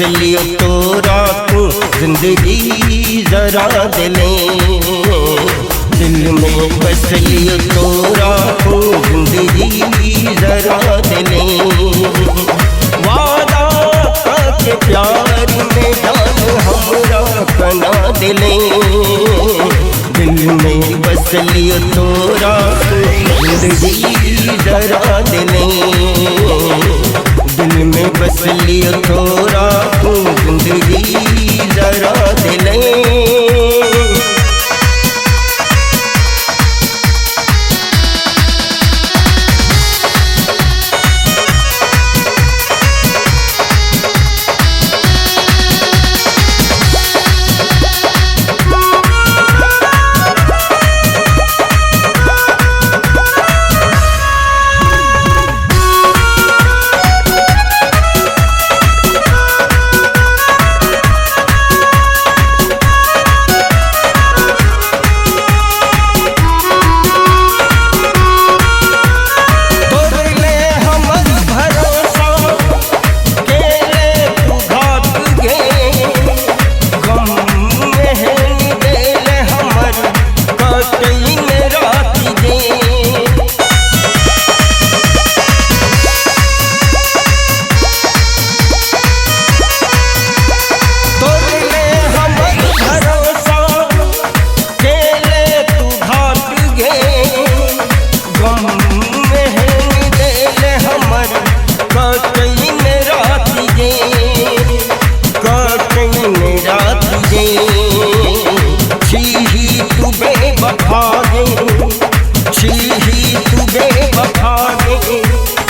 लियो तोरा तू जिंदगी जरा दिले, दिल में बस लियो तोरा तू जिंदगी जरा दिले। वादा के प्यार में जान हमरा कना दिले, दिल में बस लियो तोरा तू जिंदगी जरा दिले, दिल में बस लियो तोरा तू जिंदगी जरा दिले।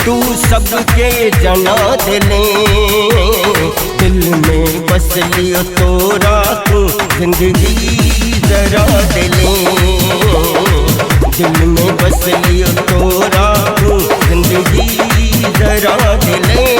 तू सबके जना दिले, दिल में बस लियो तोरा तू जिंदगी जरा दिले, दिल में बस लियो तोरा तू जिंदगी जरा दिले।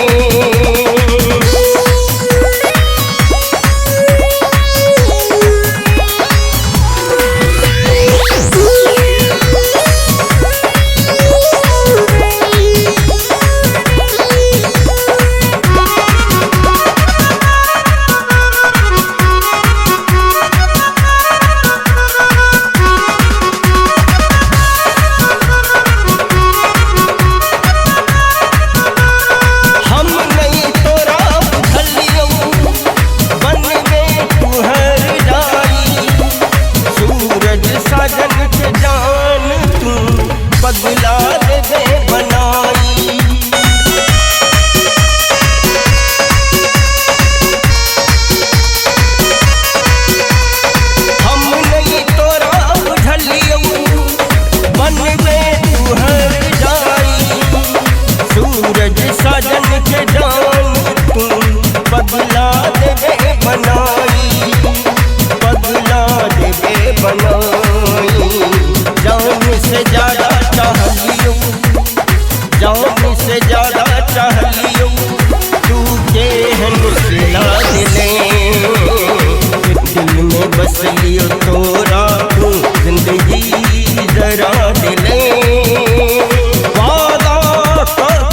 बदला दे बनाई हम नहीं तोरा बुझलियो, बन में तू हर जाई, सूरज साजन के जान तू बदला दे बनाई, बदला दे बनाई। जान से ज्यादा चाहलियो, जान से ज्यादा चाहलियो, तू के सिला दिले, दिल में बस लियो तोरा तू जिंदगी जरा दिले। वादा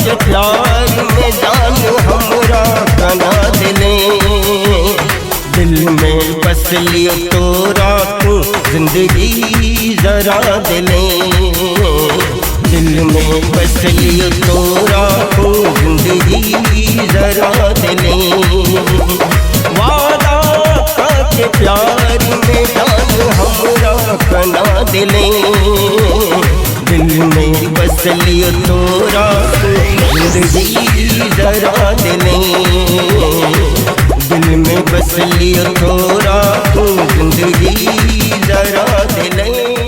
के प्यार में जान हमरा कना दिले, दिल में बस लियो तोरा तू जिंदगी जरा दिले, दिल में बस लियो तोरा तू जिंदगी जरा दिले। वादा के प्यार में जान हमरा कना दिले, दिल में बस लियो तोरा तू जिंदगी जरा दिले, दिल में बस लियो तोरा तू जिंदगी जरा दिले।